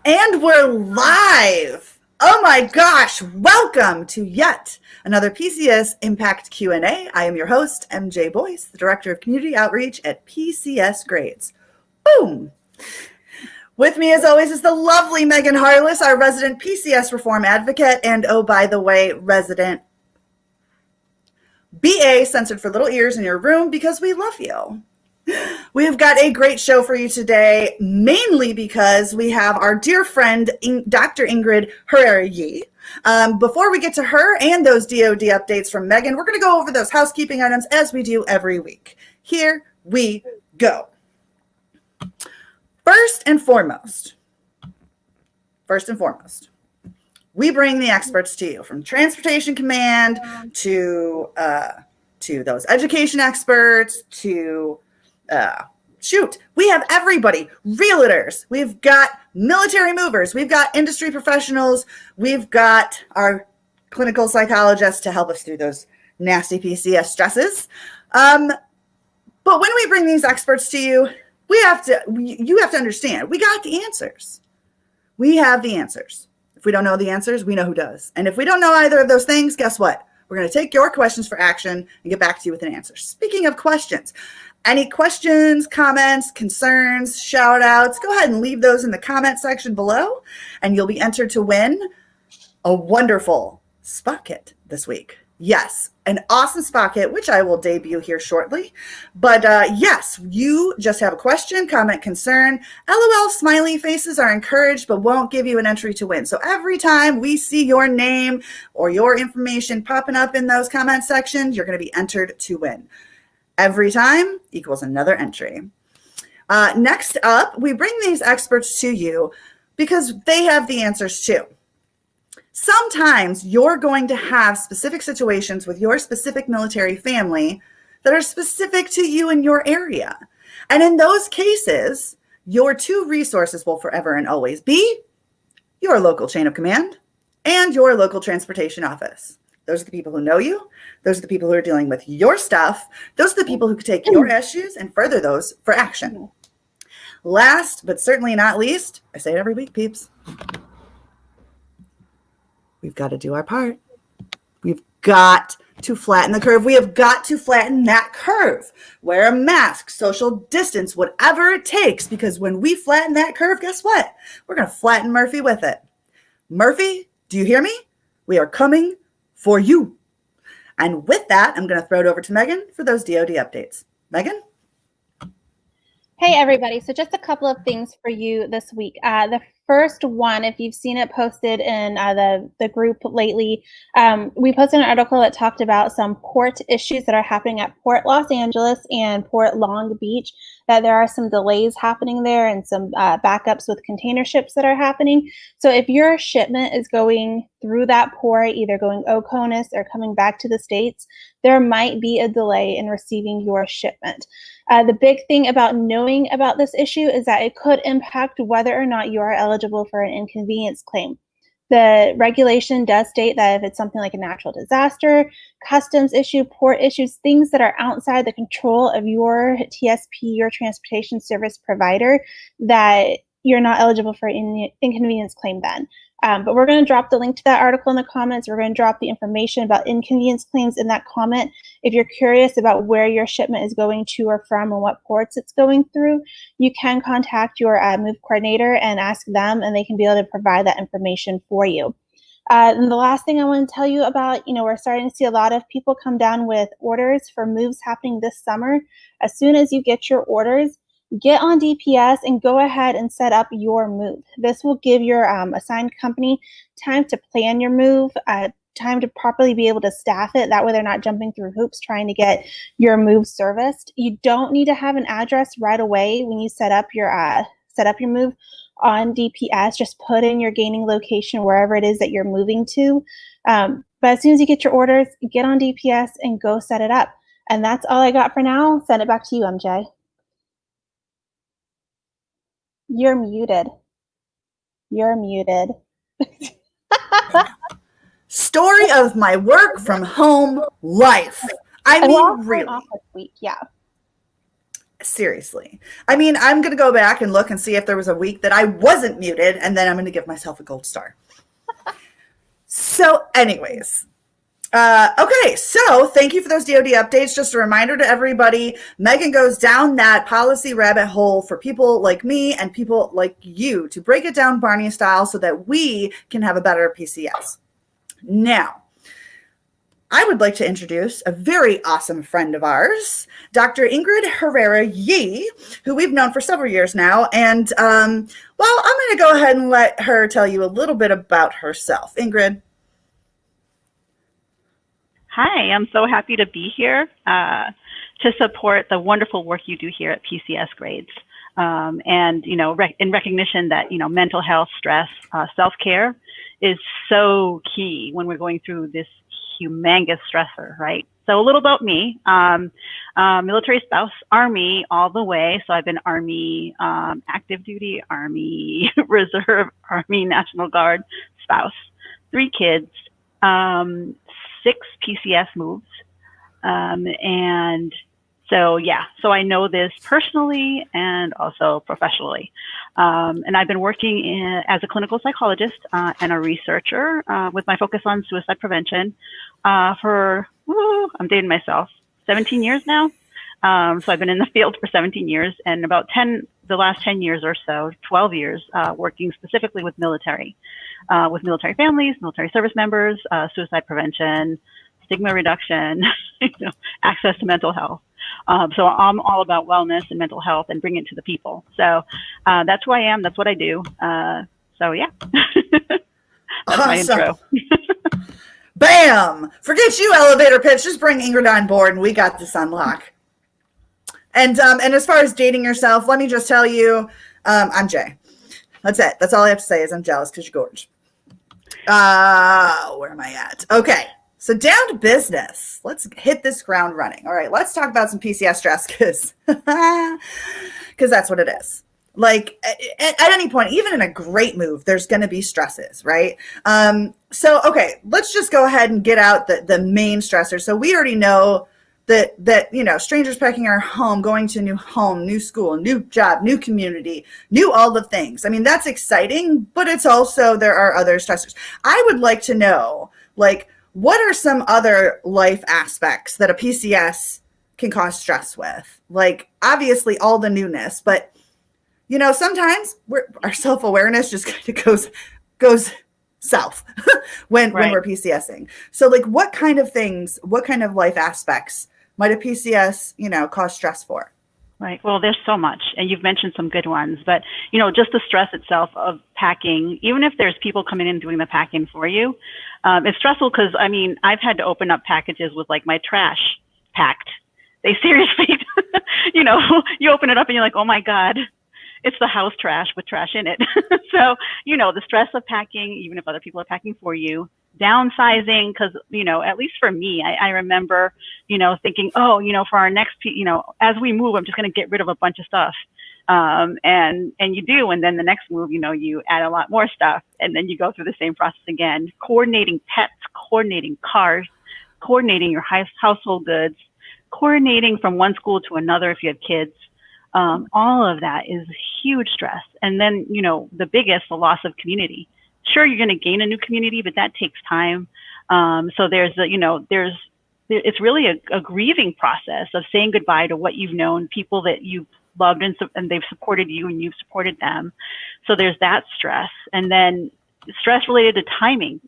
And we're live. Oh my gosh, welcome to yet another PCS Impact Q&A. I am your host, MJ Boyce, the Director of Community Outreach at PCS Grades. Boom. With me as always is the lovely Megan Harless, our resident PCS reform advocate, and oh, by the way, resident BA censored for little ears in your room because we love you. We've got a great show for you today, mainly because we have our dear friend, Dr. Ingrid Herrera-Yee. Before we get to her and those DOD updates from Megan, we're going to go over those housekeeping items as we do every week. Here we go. First and foremost, we bring the experts to you, from Transportation Command to those education experts to we have everybody, realtors, we've got military movers, we've got industry professionals, we've got our clinical psychologists to help us through those nasty PCS stresses. But when we bring these experts to you, you have to understand, we got the answers. We have the answers. If we don't know the answers, we know who does. And if we don't know either of those things, guess what? We're going to take your questions for action and get back to you with an answer. Speaking of questions, any questions, comments, concerns, shout outs, go ahead and leave those in the comment section below, and you'll be entered to win a wonderful spot kit this week. Yes, an awesome spot kit, which I will debut here shortly. But yes, you just have a question, comment, concern. LOL smiley faces are encouraged, but won't give you an entry to win. So every time we see your name or your information popping up in those comment sections, you're going to be entered to win. Every time equals another entry. Next up, we bring these experts to you because they have the answers too. Sometimes you're going to have specific situations with your specific military family that are specific to you and your area. And in those cases, your two resources will forever and always be your local chain of command and your local transportation office. Those are the people who know you. Those are the people who are dealing with your stuff. Those are the people who could take your issues and further those for action. Last, but certainly not least, I say it every week, peeps, we've got to do our part. We've got to flatten the curve. We have got to flatten that curve. Wear a mask, social distance, whatever it takes, because when we flatten that curve, guess what? We're going to flatten Murphy with it. Murphy, do you hear me? We are coming for you. And with that, I'm going to throw it over to Megan for those DOD updates. Megan? Hey, everybody. So just a couple of things for you this week. The first one, if you've seen it posted in the group lately, we posted an article that talked about some port issues that are happening at Port Los Angeles and Port Long Beach, that there are some delays happening there and some backups with container ships that are happening. So if your shipment is going through that port, either going Oconus or coming back to the States, there might be a delay in receiving your shipment. The big thing about knowing about this issue is that it could impact whether or not you are eligible for an inconvenience claim. The regulation does state that if it's something like a natural disaster, customs issue, port issues, things that are outside the control of your TSP, your transportation service provider, that you're not eligible for an inconvenience claim then. But we're going to drop the link to that article in the comments. We're going to drop the information about inconvenience claims in that comment. If you're curious about where your shipment is going to or from and what ports it's going through, you can contact your move coordinator and ask them, and they can be able to provide that information for you. And the last thing I want to tell you about, we're starting to see a lot of people come down with orders for moves happening this summer. As soon as you get your orders, get on DPS and go ahead and set up your move. This will give your assigned company time to plan your move, time to properly be able to staff it. That way they're not jumping through hoops trying to get your move serviced. You don't need to have an address right away when you set up your move on DPS. Just put in your gaining location wherever it is that you're moving to. But as soon as you get your orders, get on DPS and go set it up. And that's all I got for now. Send it back to you, MJ. You're muted. You're muted. Story of my work from home life. I mean, really. Off this week, yeah. Seriously. I mean, I'm going to go back and look and see if there was a week that I wasn't muted, and then I'm going to give myself a gold star. So anyways, okay, so thank you for those DoD updates. Just a reminder to everybody, Megan goes down that policy rabbit hole for people like me and people like you to break it down Barney style so that we can have a better PCS. Now, I would like to introduce a very awesome friend of ours, Dr. Ingrid Herrera Yee, who we've known for several years now. And, well, I'm going to go ahead and let her tell you a little bit about herself. Ingrid. Hi, I'm so happy to be here to support the wonderful work you do here at PCS Grades. And, you know, in recognition that, you know, mental health, stress, self-care is so key when we're going through this humongous stressor, right? So a little about me, military spouse, Army all the way. So I've been Army active duty, Army Reserve, Army National Guard spouse, 3 kids, 6 PCS moves. And so, yeah, so I know this personally and also professionally. And I've been working as a clinical psychologist and a researcher with my focus on suicide prevention for, I'm dating myself, 17 years now. So I've been in the field for 17 years and about the last 10 years or so, 12 years, working specifically with military families, military service members, suicide prevention, stigma reduction, you know, access to mental health. So I'm all about wellness and mental health and bring it to the people. So that's who I am. That's what I do. So yeah, that's awesome. My intro. Bam! Forget you, elevator pitch. Just bring Ingrid on board, and we got this on lock. And as far as dating yourself, let me just tell you, I'm Jay. That's it. That's all I have to say is I'm jealous because you're gorgeous. Where am I at? Okay. So down to business. Let's hit this ground running. All right, let's talk about some PCS stress because that's what it is. Like at any point, even in a great move, there's going to be stresses, right? So, okay, let's just go ahead and get out the main stressors. So we already know that, you know, strangers packing our home, going to a new home, new school, new job, new community, new all the things. I mean, that's exciting, but it's also, there are other stressors. I would like to know, like, what are some other life aspects that a PCS can cause stress with? Like, obviously, all the newness, but, you know, sometimes our self-awareness just kind of goes south when we're PCSing. So, like, what kind of things, what kind of life aspects might a PCS, you know, cause stress for? Right. Well, there's so much, and you've mentioned some good ones, but, you know, just the stress itself of packing, even if there's people coming in doing the packing for you, it's stressful because, I mean, I've had to open up packages with, like, my trash packed. They seriously, you know, you open it up and you're like, oh my God, it's the house trash with trash in it. So, you know, the stress of packing, even if other people are packing for you, downsizing, because, you know, at least for me, I remember, you know, thinking, oh, you know, for our next, you know, as we move, I'm just going to get rid of a bunch of stuff. And you do. And then the next move, you know, you add a lot more stuff and then you go through the same process again, coordinating pets, coordinating cars, coordinating your household goods, coordinating from one school to another if you have kids. All of that is huge stress. And then, you know, the biggest, the loss of community. Sure, you're going to gain a new community, but that takes time. So there's, you know, it's really a grieving process of saying goodbye to what you've known, people that you've loved and they've supported you and you've supported them. So there's that stress. And then stress related to timing.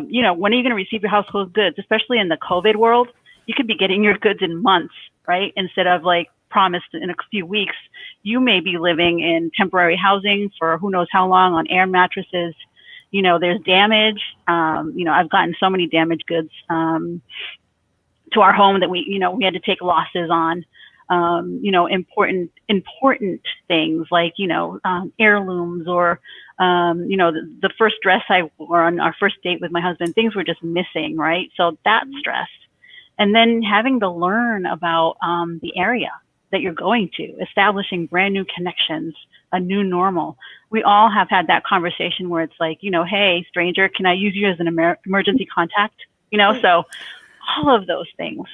You know, when are you going to receive your household goods, especially in the COVID world? You could be getting your goods in months, right? Instead of like promised in a few weeks. You may be living in temporary housing for who knows how long on air mattresses. You know, there's damage. You know, I've gotten so many damaged goods to our home that we had to take losses on. You know, important things like, you know, heirlooms or, you know, the first dress I wore on our first date with my husband, things were just missing, right? So that's stress. And then having to learn about the area that you're going to, establishing brand new connections, a new normal. We all have had that conversation where it's like, you know, hey, stranger, can I use you as an emergency contact? You know, so all of those things.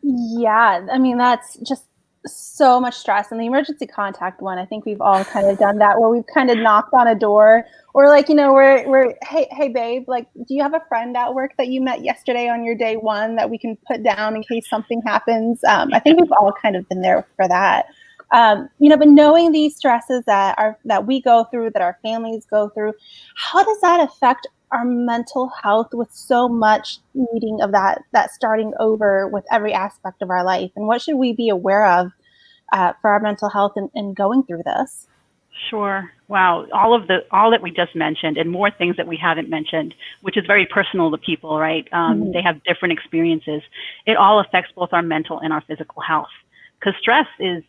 Yeah, I mean, that's just so much stress. And the emergency contact one, I think we've all kind of done that, where we've kind of knocked on a door, or like, we're hey babe, like, do you have a friend at work that you met yesterday on your day one that we can put down in case something happens? I think we've all kind of been there for that. But knowing these stresses that we go through, that our families go through, how does that affect our mental health, with so much needing of that starting over with every aspect of our life? And what should we be aware of for our mental health in going through this? Sure. Wow. All that we just mentioned, and more things that we haven't mentioned, which is very personal to people, right? They have different experiences. It all affects both our mental and our physical health, because stress is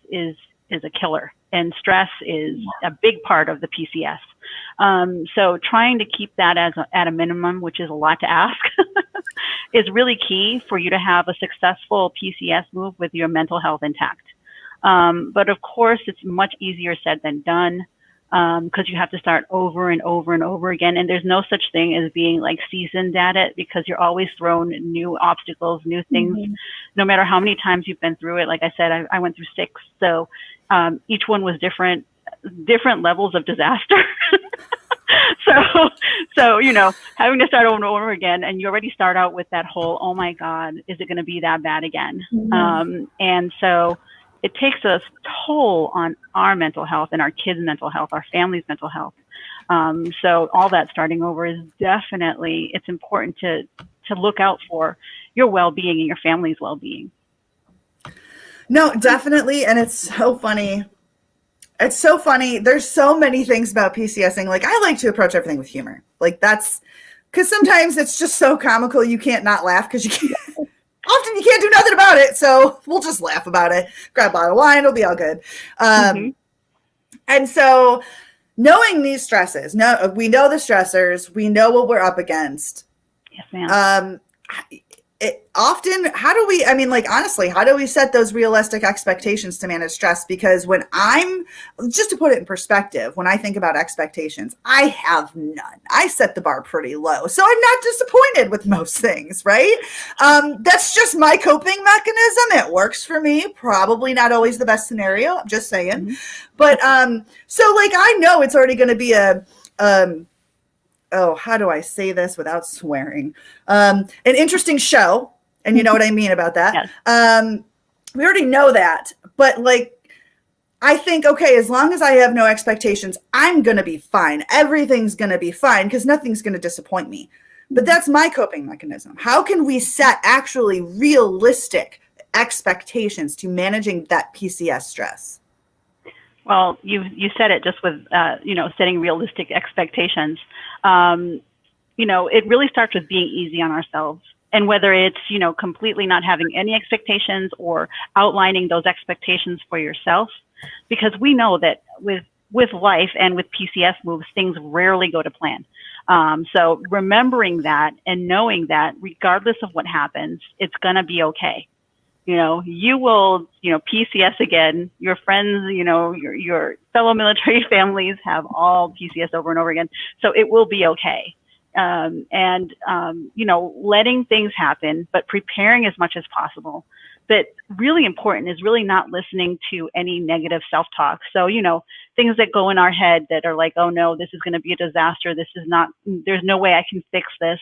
a killer, and stress is a big part of the PCS. So trying to keep that at a minimum, which is a lot to ask, is really key for you to have a successful PCS move with your mental health intact. But of course, it's much easier said than done, because you have to start over and over and over again. And there's no such thing as being like seasoned at it, because you're always thrown new obstacles, new things, no matter how many times you've been through it. Like I said, I went through 6. So each one was different levels of disaster. So, having to start over and over again, and you already start out with that whole, oh my God, is it going to be that bad again? And so it takes a toll on our mental health and our kids' mental health, our family's mental health. So all that starting over is definitely, it's important to look out for your well-being and your family's well-being. No, definitely. And it's so funny. It's so funny. There's so many things about PCSing. Like, I like to approach everything with humor. Like, that's because sometimes it's just so comical you can't not laugh, because you can't. Often you can't do nothing about it, so we'll just laugh about it. Grab a bottle of wine, it'll be all good. And so, knowing these stresses, we know the stressors, we know what we're up against. Yes, ma'am. Often, honestly, how do we set those realistic expectations to manage stress? Because just to put it in perspective, when I think about expectations, I have none. I set the bar pretty low. So I'm not disappointed with most things, right? That's just my coping mechanism. It works for me. Probably not always the best scenario. I'm just saying. But so like, I know it's already going to be how do I say this without swearing? An interesting show. And you know what I mean about that. Yes. We already know that. But like, I think, okay, as long as I have no expectations, I'm going to be fine. Everything's going to be fine, because nothing's going to disappoint me. But that's my coping mechanism. How can we set actually realistic expectations to managing that PCS stress? Well, you said it just with, setting realistic expectations. It really starts with being easy on ourselves. And whether it's, completely not having any expectations, or outlining those expectations for yourself, because we know that with life and with PCS moves, things rarely go to plan. So remembering that and knowing that regardless of what happens, it's going to be okay. You will, PCS again, your friends, your fellow military families have all PCS over and over again. So it will be okay. Letting things happen, but preparing as much as possible. But really important is really not listening to any negative self-talk. So, things that go in our head that are like, oh no, this is going to be a disaster. There's no way I can fix this.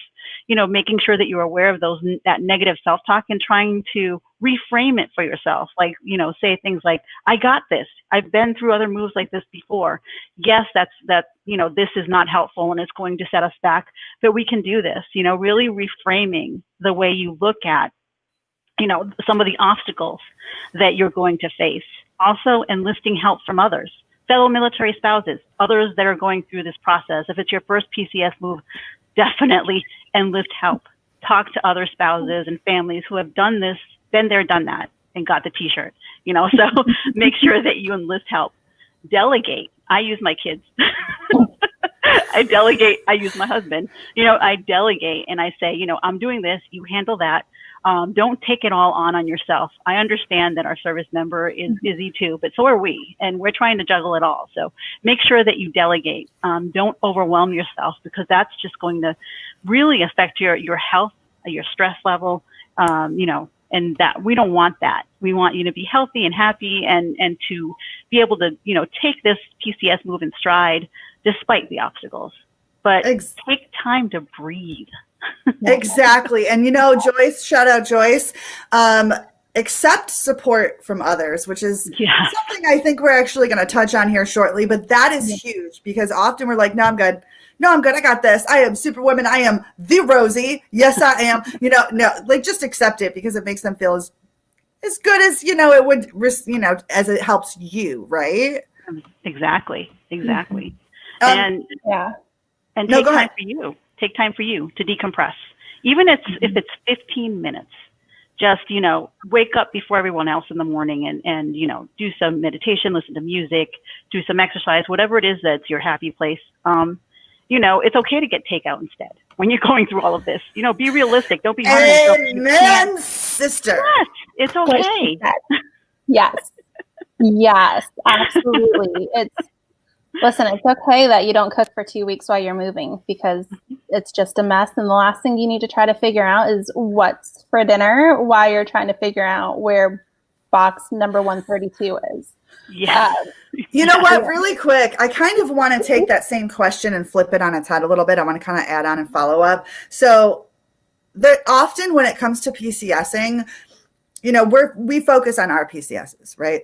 Making sure that you're aware of that negative self-talk, and trying to reframe it for yourself. Like, say things like, I got this. I've been through other moves like this before. Yes, this is not helpful and it's going to set us back, but we can do this. Really reframing the way you look at some of the obstacles that you're going to face. Also, enlisting help from others, fellow military spouses, others that are going through this process. If it's your first PCS move, definitely enlist help. Talk to other spouses and families who have done this, been there, done that, and got the t-shirt, so make sure that you enlist help. Delegate. I use my kids. I delegate. I use my husband. I delegate, and I say, I'm doing this, you handle that. Don't take it all on yourself. I understand that our service member is busy too, but so are we, and we're trying to juggle it all. So make sure that you delegate. Don't overwhelm yourself, because that's just going to really affect your health, your stress level, And that we don't want that. We want you to be healthy and happy and to be able to, take this PCS move in stride despite the obstacles. But take time to breathe. Exactly. And Joyce, shout out Joyce, accept support from others, which is something I think we're actually going to touch on here shortly, but that is huge because often we're like, no, I'm good. No, I'm good. I got this. I am Superwoman. I am the Rosie. Yes, I am. No, like just accept it because it makes them feel as good as, it would, as it helps you. Right. Exactly. And take time for you. Take time for you to decompress. Even if it's 15 minutes, just, wake up before everyone else in the morning and do some meditation, listen to music, do some exercise, whatever it is that's your happy place. It's okay to get takeout instead when you're going through all of this. Be realistic. Don't be hard on yourself. Amen, sister. Yes, it's okay. Yes, absolutely. Listen, it's okay that you don't cook for 2 weeks while you're moving because it's just a mess. And the last thing you need to try to figure out is what's for dinner while you're trying to figure out where box number 132 is. Yeah. You know what? Really quick, I kind of want to take that same question and flip it on its head a little bit. I want to kind of add on and follow up. So often when it comes to PCSing, we focus on our PCSs, right?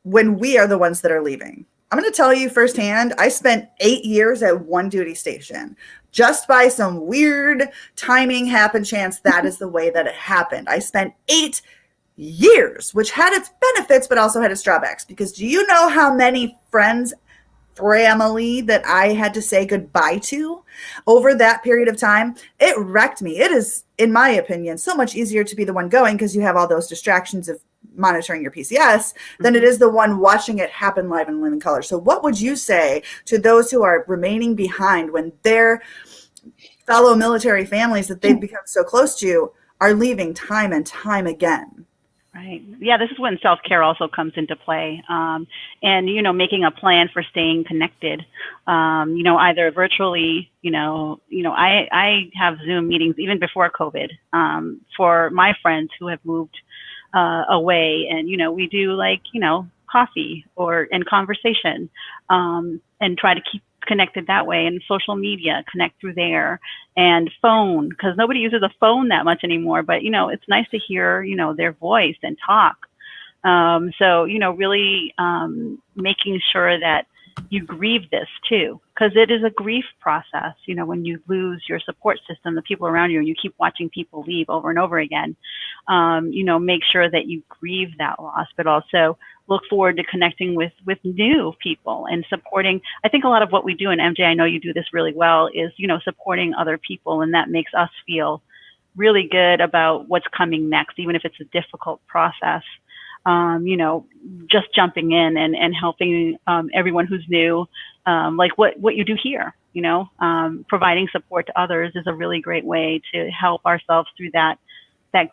When we are the ones that are leaving. I'm going to tell you firsthand, I spent 8 years at one duty station. Just by some weird timing happen chance, that is the way that it happened. I spent 8 years, which had its benefits, but also had its drawbacks. Because do you know how many friends, family that I had to say goodbye to over that period of time? It wrecked me. It is, in my opinion, so much easier to be the one going because you have all those distractions of monitoring your PCS than it is the one watching it happen live in living color. So what would you say to those who are remaining behind when their fellow military families that they've become so close to are leaving time and time again? Right. Yeah, this is when self-care also comes into play. And, making a plan for staying connected, either virtually, I have Zoom meetings even before COVID for my friends who have moved away. And, we do coffee and conversation and try to keep connected that way, and social media, connect through there, and phone, because nobody uses a phone that much anymore, but it's nice to hear their voice and talk. So really making sure that you grieve this too, because it is a grief process. When you lose your support system, the people around you, and you keep watching people leave over and over again, make sure that you grieve that loss, but also look forward to connecting with new people and supporting. I think a lot of what we do, and MJ, I know you do this really well, is, supporting other people. And that makes us feel really good about what's coming next, even if it's a difficult process. Just jumping in and helping everyone who's new, like what you do here, providing support to others is a really great way to help ourselves through that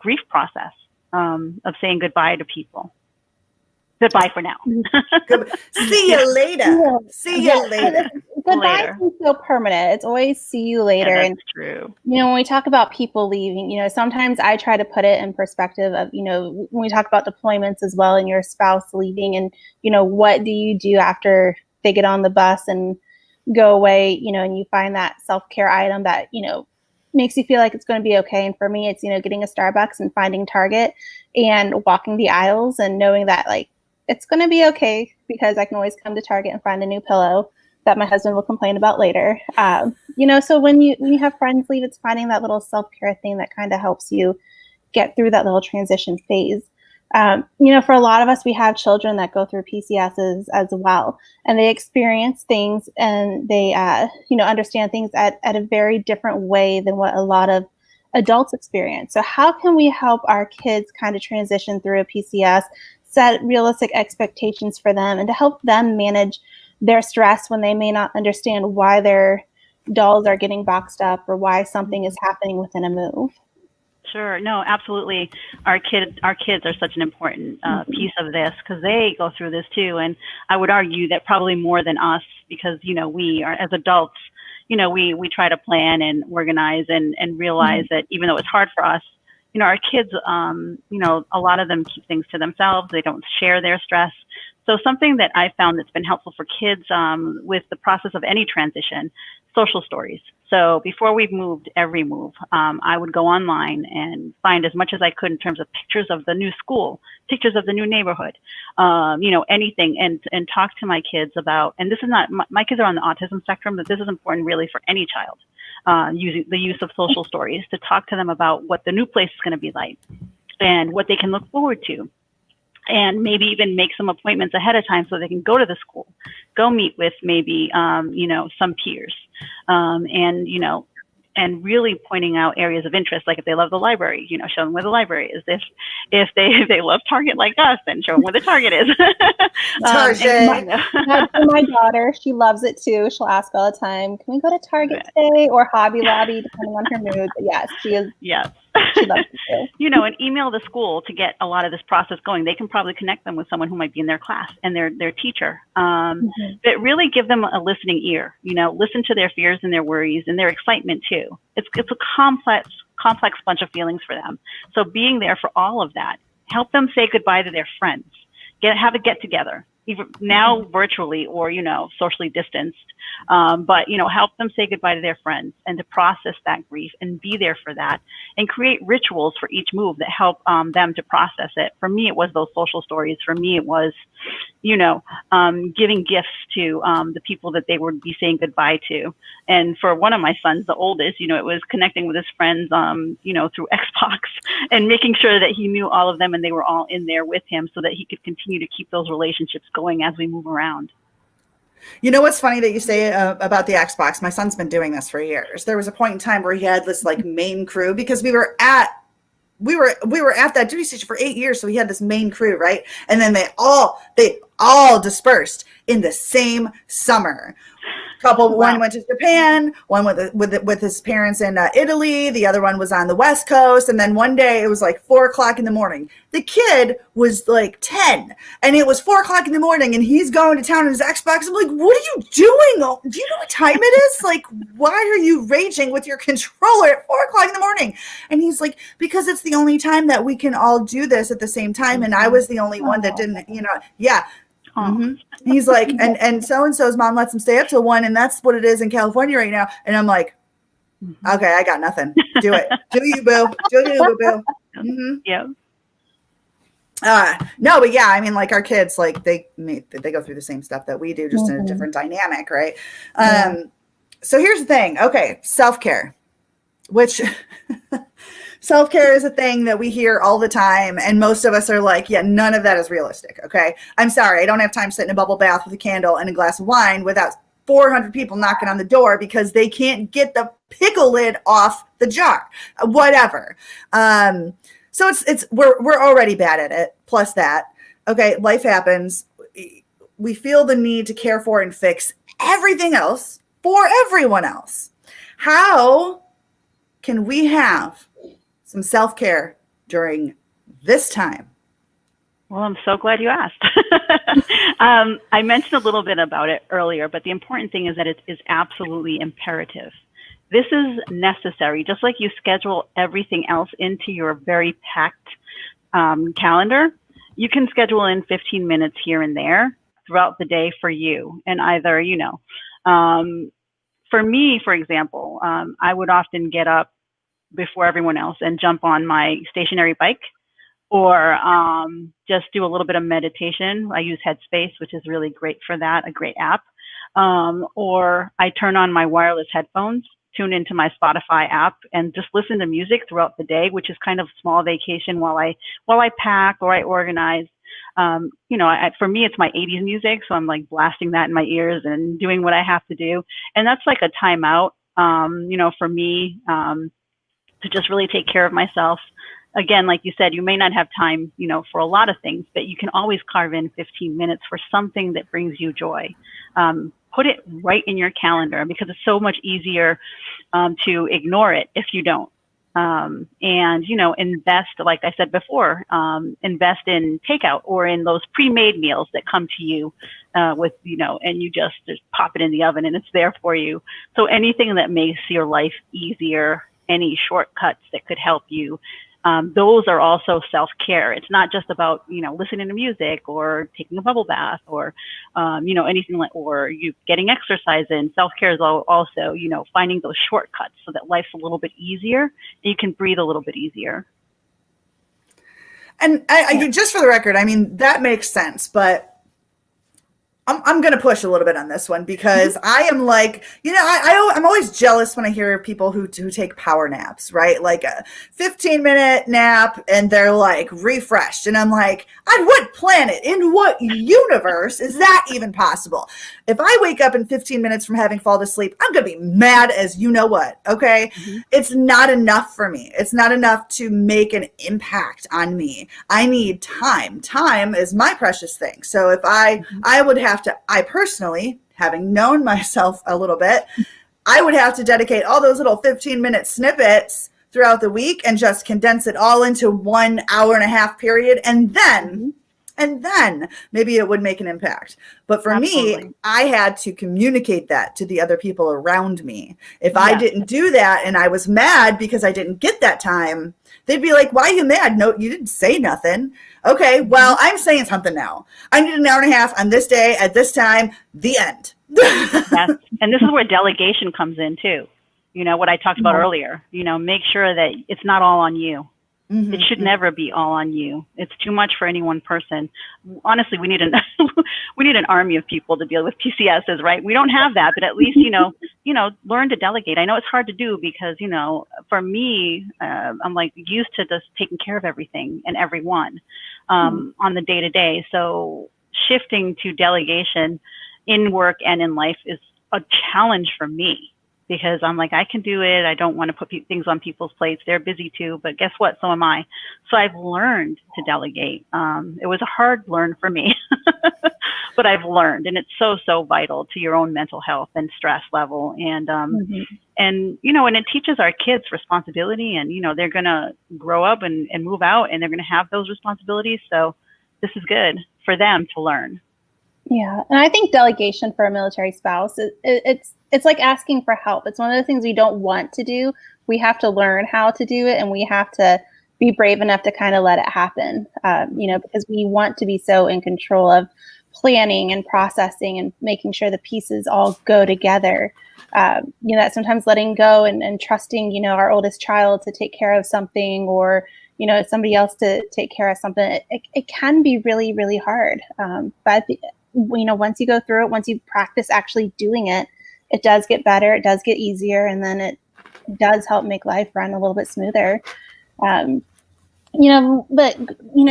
grief process of saying goodbye to people. Goodbye for now. See you later. See you later. Goodbye is so permanent. It's always see you later. Yeah, that's true. When we talk about people leaving, sometimes I try to put it in perspective of, when we talk about deployments as well and your spouse leaving and, what do you do after they get on the bus and go away, and you find that self-care item that, makes you feel like it's going to be okay. And for me, it's, getting a Starbucks and finding Target and walking the aisles and knowing that it's going to be okay because I can always come to Target and find a new pillow that my husband will complain about later. So when you have friends leave, it's finding that little self-care thing that kind of helps you get through that little transition phase. For a lot of us, we have children that go through PCSs as well, and they experience things and they, understand things at a very different way than what a lot of adults experience. So how can we help our kids kind of transition through a PCS, set realistic expectations for them, and to help them manage their stress when they may not understand why their dolls are getting boxed up or why something is happening within a move? Sure. No, absolutely. Our kids are such an important piece of this because they go through this too. And I would argue that probably more than us because, we are, as adults, we try to plan and organize and realize that even though it's hard for us, our kids, a lot of them keep things to themselves. They don't share their stress. So something that I found that's been helpful for kids with the process of any transition, social stories. So before we moved, every move, I would go online and find as much as I could in terms of pictures of the new school, pictures of the new neighborhood, anything, and talk to my kids about, and this is not, my kids are on the autism spectrum, but this is important really for any child, using the use of social stories to talk to them about what the new place is going to be like and what they can look forward to. And maybe even make some appointments ahead of time so they can go to the school, go meet with maybe, some peers, and really pointing out areas of interest. Like if they love the library, show them where the library is. If they love Target like us, then show them where the Target is. My daughter, she loves it too. She'll ask all the time, "Can we go to Target today?" or Hobby Lobby, depending on her mood. But yes, she is. Yes. She loves it too. And email the school to get a lot of this process going. They can probably connect them with someone who might be in their class and their teacher. But really give them a listening ear. Listen to their fears and their worries and their excitement too. It's a complex bunch of feelings for them. So being there for all of that, help them say goodbye to their friends. Have a get together. Either now virtually or, socially distanced, but, help them say goodbye to their friends and to process that grief and be there for that and create rituals for each move that help them to process it. For me, it was those social stories. For me, it was, giving gifts to the people that they would be saying goodbye to. And for one of my sons, the oldest, it was connecting with his friends, through Xbox and making sure that he knew all of them and they were all in there with him so that he could continue to keep those relationships going as we move around. What's funny that you say about the Xbox? My son's been doing this for years. There was a point in time where he had this like main crew because we were at that duty station for 8 years. So he had this main crew, right? And then they all dispersed in the same summer. One went to Japan, one with his parents in Italy, the other one was on the West Coast, and then one day it was like 4:00 in the morning. The kid was like 10, and it was 4:00 in the morning, and he's going to town on his Xbox. I'm like, what are you doing? Do you know what time it is? Like, why are you raging with your controller at 4:00 in the morning? And he's like, because it's the only time that we can all do this at the same time, and I was the only one that didn't, yeah. Mm-hmm. He's like, and so-and-so's mom lets him stay up till 1, and that's what it is in California right now. And I'm like, okay, I got nothing. Do it. Do you, boo. Do you, boo. Mm-hmm. Yeah. No, but yeah, I mean, like our kids, like they go through the same stuff that we do, just in a different dynamic, right? So here's the thing. Okay, self-care, which self-care is a thing that we hear all the time. And most of us are like, yeah, none of that is realistic. Okay. I'm sorry. I don't have time to sit in a bubble bath with a candle and a glass of wine without 400 people knocking on the door because they can't get the pickle lid off the jar, whatever. So we're already bad at it. Plus that, okay, life happens. We feel the need to care for and fix everything else for everyone else. How can we have some self-care during this time? Well, I'm so glad you asked. I mentioned a little bit about it earlier, but the important thing is that it is absolutely imperative. This is necessary, just like you schedule everything else into your very packed calendar. You can schedule in 15 minutes here and there throughout the day for you. And either, for me, for example, I would often get up before everyone else and jump on my stationary bike or just do a little bit of meditation. I use Headspace, which is really great for that, a great app. Or I turn on my wireless headphones, tune into my Spotify app and just listen to music throughout the day, which is kind of small vacation while I pack or I organize. For me, it's my 80s music. So I'm like blasting that in my ears and doing what I have to do. And that's like a timeout, for me, to just really take care of myself. Again, like you said, you may not have time, for a lot of things, but you can always carve in 15 minutes for something that brings you joy. Put it right in your calendar because it's so much easier to ignore it if you don't. And, invest, like I said before, invest in takeout or in those pre-made meals that come to you with, and you just pop it in the oven and it's there for you. So anything that makes your life easier, any shortcuts that could help you those are also self-care. It's not just about, listening to music or taking a bubble bath or, anything like, or you getting exercise in. Self-care is also, finding those shortcuts so that life's a little bit easier and you can breathe a little bit easier. And I just for the record, I mean, that makes sense, but I'm going to push a little bit on this one because I am like, I'm always jealous when I hear people who take power naps, right? Like a 15-minute nap and they're like refreshed. And I'm like, on what planet, in what universe is that even possible? If I wake up in 15 minutes from having fallen asleep, I'm going to be mad as you know what, okay? It's not enough for me. It's not enough to make an impact on me. I need time. Time is my precious thing. So if I would have to, I personally, having known myself a little bit, I would have to dedicate all those little 15-minute snippets throughout the week and just condense it all into 1 hour and a half period. And then maybe it would make an impact. But for me, I had to communicate that to the other people around me. If I didn't do that and I was mad because I didn't get that time, they'd be like, why are you mad? No, you didn't say nothing. Okay, well, I'm saying something now. I need an hour and a half on this day at this time, the end. Yes. And this is where delegation comes in too. What I talked about earlier, make sure that it's not all on you. It should never be all on you. It's too much for any one person. Honestly, we need an army of people to deal with PCSs, right? We don't have that, but at least, learn to delegate. I know it's hard to do because, for me, I'm like used to just taking care of everything and everyone on the day to day. So shifting to delegation in work and in life is a challenge for me. Because I'm like, I can do it. I don't want to put things on people's plates. They're busy too, but guess what? So am I. So I've learned to delegate. It was a hard learn for me, but I've learned, and it's so vital to your own mental health and stress level. And and it teaches our kids responsibility, and they're gonna grow up and move out, and they're gonna have those responsibilities. So this is good for them to learn. Yeah, and I think delegation for a military spouse, it's like asking for help. It's one of the things we don't want to do. We have to learn how to do it, and we have to be brave enough to kind of let it happen, because we want to be so in control of planning and processing and making sure the pieces all go together. That sometimes letting go and trusting, our oldest child to take care of something or, somebody else to take care of something, it can be really, really hard. But once you go through it, once you practice actually doing it, it does get better, it does get easier, and then it does help make life run a little bit smoother. But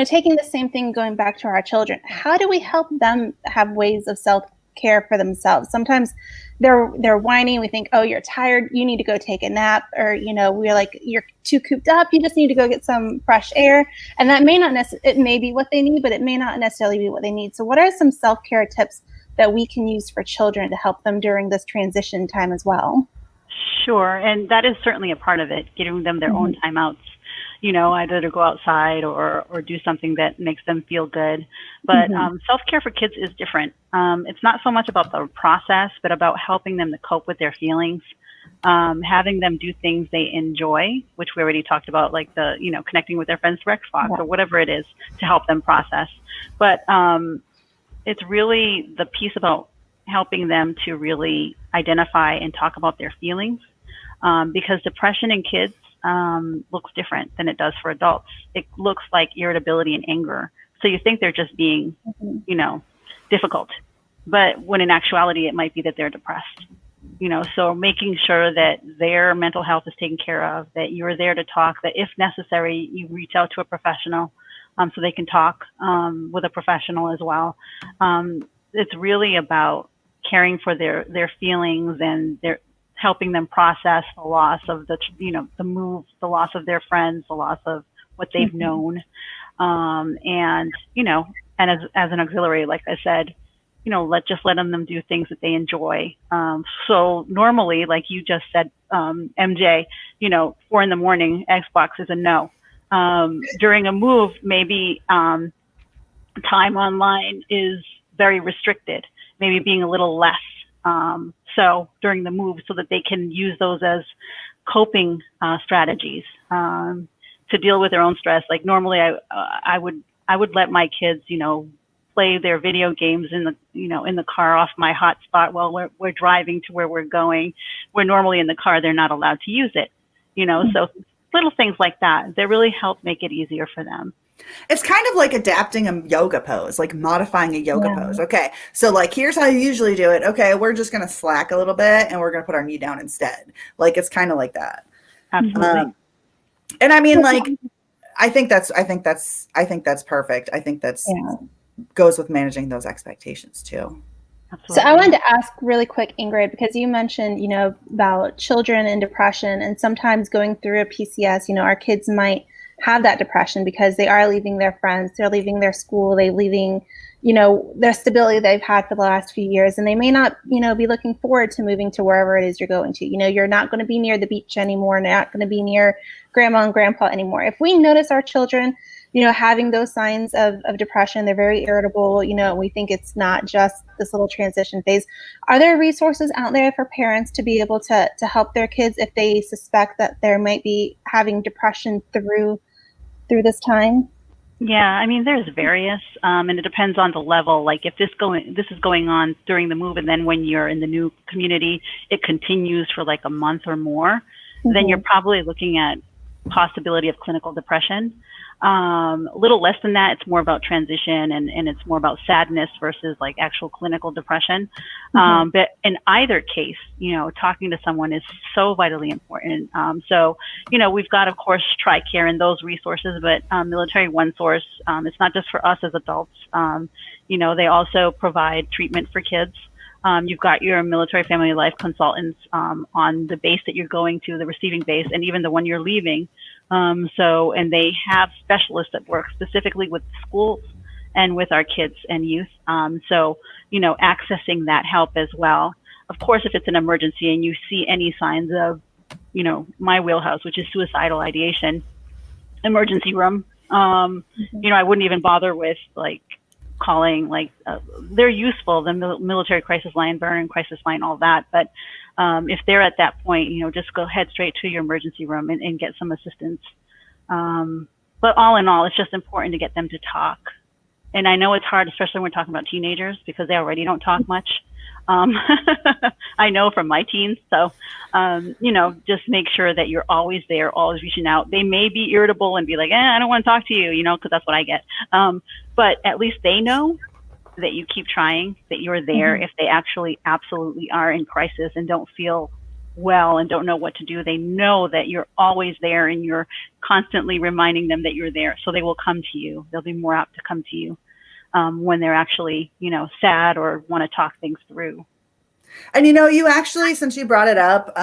taking the same thing, going back to our children, how do we help them have ways of self-care for themselves? Sometimes they're whining. We think, oh, you're tired, you need to go take a nap, or we're like, you're too cooped up, you just need to go get some fresh air. And that may not it may be what they need, but it may not necessarily be what they need. So what are some self-care tips that we can use for children to help them during this transition time as well? Sure, and that is certainly a part of it, giving them their own timeouts, either to go outside or do something that makes them feel good. But self-care for kids is different. It's not so much about the process, but about helping them to cope with their feelings, having them do things they enjoy, which we already talked about, like the, connecting with their friends through Xbox or whatever it is to help them process. But it's really the piece about helping them to really identify and talk about their feelings, because depression in kids looks different than it does for adults. It looks like irritability and anger. So you think they're just being, difficult, but when in actuality, it might be that they're depressed. So making sure that their mental health is taken care of, that you're there to talk, that if necessary, you reach out to a professional so they can talk with a professional as well. It's really about caring for their feelings and their helping them process the loss of the move, the loss of their friends, the loss of what they've known. And as an auxiliary, like I said, let them do things that they enjoy. So normally, like you just said, MJ, 4 a.m, Xbox is a no. During a move, maybe time online is very restricted, maybe being a little less. So during the move, so that they can use those as coping strategies to deal with their own stress. Like normally I would let my kids, play their video games in the car off my hotspot while we're driving to where we're going, where normally in the car they're not allowed to use it, so little things like that really help make it easier for them. It's kind of like adapting a yoga pose, like modifying a yoga pose. Okay, so like here's how you usually do it. Okay, we're just gonna slack a little bit and we're gonna put our knee down instead. Like it's kind of like that. Absolutely. And I mean, like, I think that's perfect. I think that's goes with managing those expectations too. Absolutely. So I wanted to ask really quick, Ingrid, because you mentioned, about children and depression, and sometimes going through a PCS, our kids might have that depression because they are leaving their friends, they're leaving their school, they're leaving, their stability they've had for the last few years, and they may not, be looking forward to moving to wherever it is you're going to. You're not going to be near the beach anymore, not going to be near grandma and grandpa anymore. If we notice our children, having those signs of depression, they're very irritable, we think it's not just this little transition phase. Are there resources out there for parents to be able to help their kids if they suspect that they might be having depression through this time? Yeah, I mean, there's various, and it depends on the level. Like if this is going on during the move, and then when you're in the new community, it continues for like a month or more, then you're probably looking at possibility of clinical depression. A little less than that, it's more about transition and it's more about sadness versus like actual clinical depression. But in either case, talking to someone is so vitally important. So, we've got, of course, TRICARE and those resources, but Military One Source, it's not just for us as adults. They also provide treatment for kids. You've got your military family life consultants on the base that you're going to, the receiving base, and even the one you're leaving. And they have specialists that work specifically with schools and with our kids and youth. Accessing that help as well. Of course, if it's an emergency and you see any signs of, my wheelhouse, which is suicidal ideation, emergency room, I wouldn't even bother with like calling, they're useful, the military crisis line, burn crisis line, all that. But if they're at that point, just go head straight to your emergency room and get some assistance. But all in all, it's just important to get them to talk. And I know it's hard, especially when we're talking about teenagers, because they already don't talk much. I know from my teens. So, just make sure that you're always there, always reaching out. They may be irritable and be like, I don't want to talk to you, because that's what I get. But at least they know that you keep trying, that you're there. If they actually absolutely are in crisis and don't feel well and don't know what to do, they know that you're always there and you're constantly reminding them that you're there. So they will come to you. They'll be more apt to come to you when they're actually, sad or want to talk things through. And you actually, since you brought it up,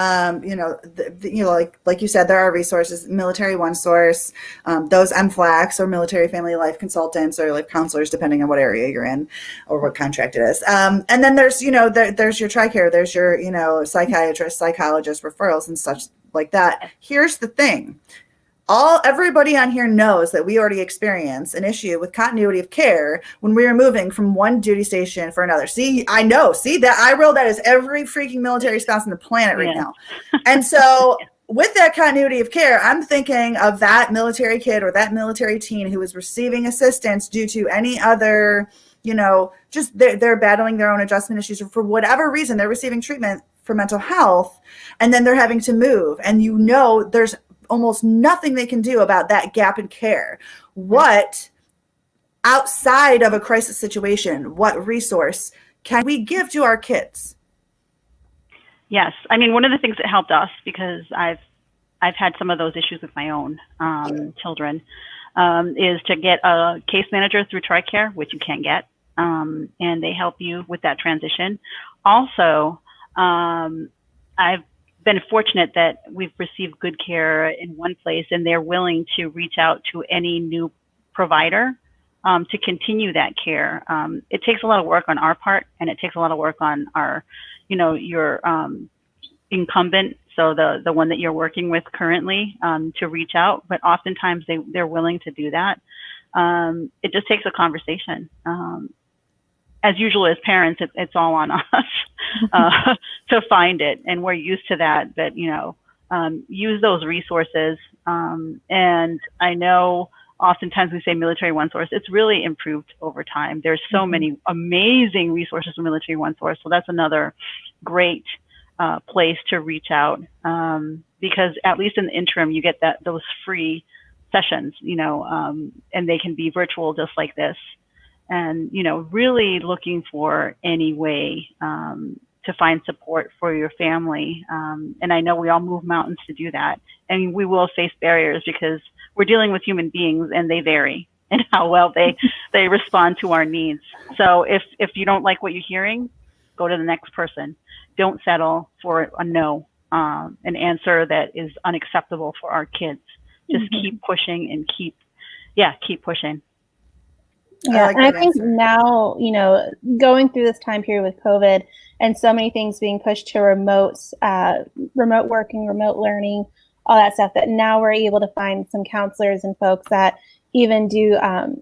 like you said, there are resources, Military One Source, those MFLACs or military family life consultants or life counselors, depending on what area you're in or what contract it is. And then there's, there's your TRICARE, there's your, psychiatrist, psychologist referrals and such like that. Here's the thing. Everybody on here knows that we already experience an issue with continuity of care when we are moving from one duty station for another. See, I know. See, that eye roll, that is every freaking military spouse on the planet right now. And so with that continuity of care, I'm thinking of that military kid or that military teen who is receiving assistance due to any other, just they're battling their own adjustment issues, or for whatever reason, they're receiving treatment for mental health, and then they're having to move. And there's almost nothing they can do about that gap in care. What, outside of a crisis situation, what resource can we give to our kids? Yes. I mean, one of the things that helped us, because I've had some of those issues with my own children, is to get a case manager through TRICARE, which you can get, and they help you with that transition. Also, I've been fortunate that we've received good care in one place, and they're willing to reach out to any new provider to continue that care. It takes a lot of work on our part, and it takes a lot of work on our, your incumbent, so the one that you're working with currently, to reach out. But oftentimes they're willing to do that. It just takes a conversation. As usual, as parents, it's all on us to find it, and we're used to that. But use those resources. And I know oftentimes we say military one source. It's really improved over time. There's so many amazing resources from military one source. So that's another great place to reach out, because at least in the interim, you get those free sessions, and they can be virtual just like this. And, really looking for any way to find support for your family. And I know we all move mountains to do that. And we will face barriers because we're dealing with human beings and they vary in how well they respond to our needs. So if you don't like what you're hearing, go to the next person. Don't settle for a no, an answer that is unacceptable for our kids. Just keep pushing and keep pushing. Yeah, and I think now, going through this time period with COVID and so many things being pushed to remote working, remote learning, all that stuff, that now we're able to find some counselors and folks that even do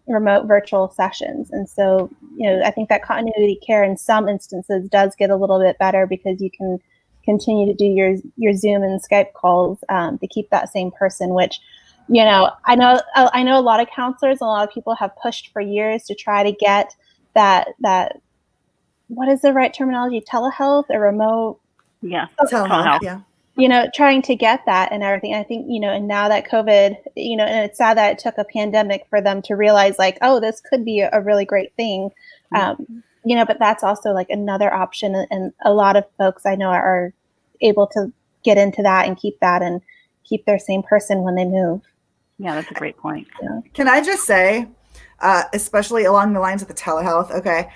remote virtual sessions. And so, I think that continuity care in some instances does get a little bit better because you can continue to do your Zoom and Skype calls to keep that same person, which, I know a lot of counselors, a lot of people have pushed for years to try to get that what is the right terminology? Telehealth or remote? Yeah, telehealth. Yeah. Trying to get that and everything. I think, and now that COVID, and it's sad that it took a pandemic for them to realize like, oh, this could be a really great thing. But that's also like another option. And a lot of folks I know are able to get into that and keep their same person when they move. Yeah, that's a great point. Yeah. Can I just say, especially along the lines of the telehealth, okay,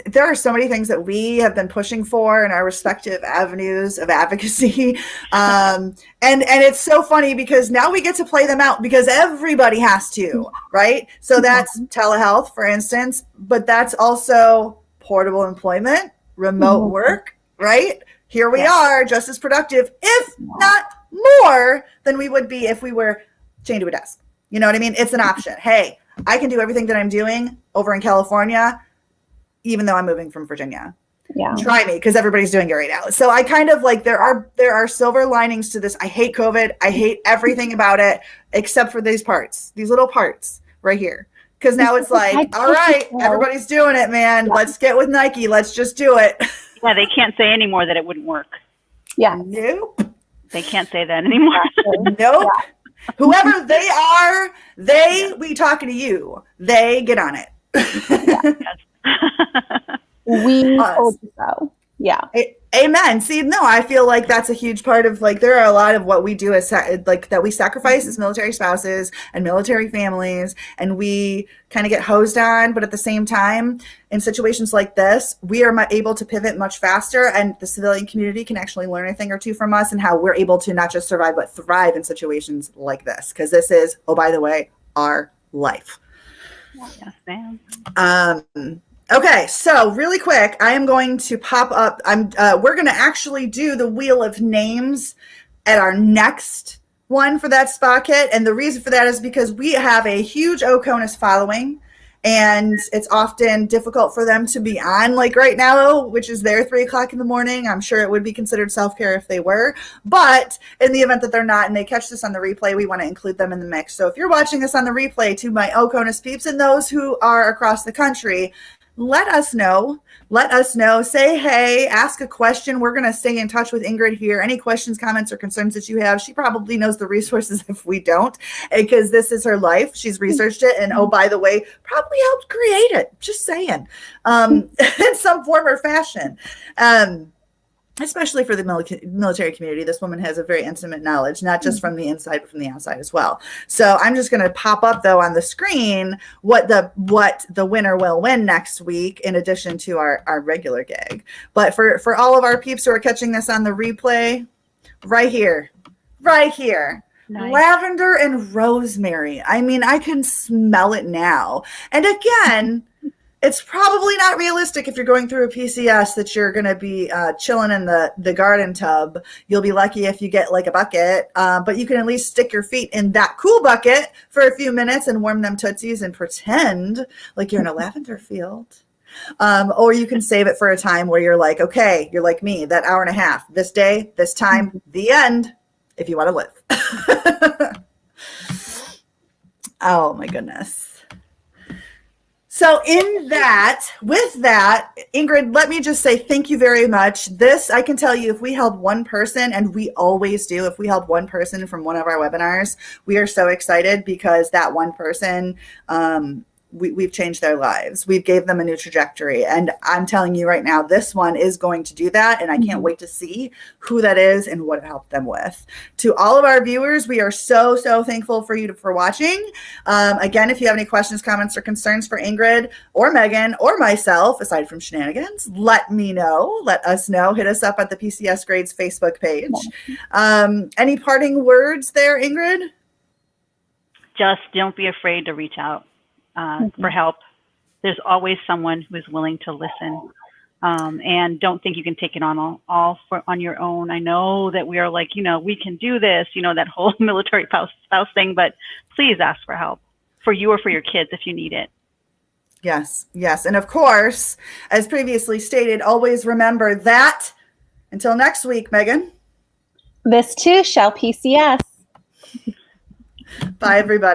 there are so many things that we have been pushing for in our respective avenues of advocacy. And it's so funny because now we get to play them out because everybody has to, right? So that's telehealth, for instance, but that's also portable employment, remote work, right? Here we are, just as productive, if not more than we would be if we were chained to a desk. You know what I mean? It's an option. Hey, I can do everything that I'm doing over in California, even though I'm moving from Virginia. Yeah. Try me, because everybody's doing it right now. So I kind of like, there are silver linings to this. I hate COVID. I hate everything about it, except for these little parts right here. Because now it's like, all right, everybody's doing it, man. Let's get with Nike. Let's just do it. Yeah, they can't say anymore that it wouldn't work. Yeah. Nope. They can't say that anymore. Nope. Yeah. Whoever they are, we talking to you. They get on it. We told you so. Yeah. Amen. See, no, I feel like that's a huge part of like, there are a lot of what we do as like that we sacrifice as military spouses and military families, and we kind of get hosed on. But at the same time, in situations like this, we are able to pivot much faster, and the civilian community can actually learn a thing or two from us and how we're able to not just survive, but thrive in situations like this. Because this is, oh, by the way, our life. Yes, ma'am. Okay, so really quick, I am going to pop up. We're going to actually do the Wheel of Names at our next one for that spa kit, and the reason for that is because we have a huge Oconus following, and it's often difficult for them to be on, like right now, which is their 3 o'clock in the morning. I'm sure it would be considered self-care if they were, but in the event that they're not and they catch this on the replay, we want to include them in the mix. So if you're watching this on the replay, to my Oconus peeps and those who are across the country, let us know. Say hey, ask a question. We're going to stay in touch with Ingrid here. Any questions, comments, or concerns that you have, she probably knows the resources if we don't, because this is her life. She's researched it. And oh, by the way, probably helped create it. Just saying, in some form or fashion. Especially for the military community, this woman has a very intimate knowledge, not just from the inside, but from the outside as well. So I'm just going to pop up, though, on the screen what the winner will win next week, in addition to our regular gig. But for all of our peeps who are catching this on the replay, right here, nice. Lavender and rosemary. I mean, I can smell it now. And again, it's probably not realistic if you're going through a PCS that you're going to be chilling in the garden tub. You'll be lucky if you get like a bucket, but you can at least stick your feet in that cool bucket for a few minutes and warm them tootsies and pretend like you're in a lavender field. Or you can save it for a time where you're like, okay, you're like me, that hour and a half, this day, this time, the end. if you want to live. Oh my goodness. So with that, Ingrid, let me just say thank you very much. This, I can tell you, if we help one person, and we always do, if we help one person from one of our webinars, we are so excited because that one person, we've changed their lives. We've gave them a new trajectory. And I'm telling you right now, this one is going to do that. And I can't wait to see who that is and what it helped them with. To all of our viewers, we are so, so thankful for watching. Again, if you have any questions, comments, or concerns for Ingrid or Megan or myself, aside from shenanigans, let me know. Let us know. Hit us up at the PCS Grades Facebook page. Any parting words there, Ingrid? Just don't be afraid to reach out for help. There's always someone who is willing to listen. And don't think you can take it on on your own. I know that we are like, we can do this, that whole military spouse thing, but please ask for help for you or for your kids if you need it. Yes, yes. And of course, as previously stated, always remember that until next week, Megan. This too shall PCS. Bye, everybody.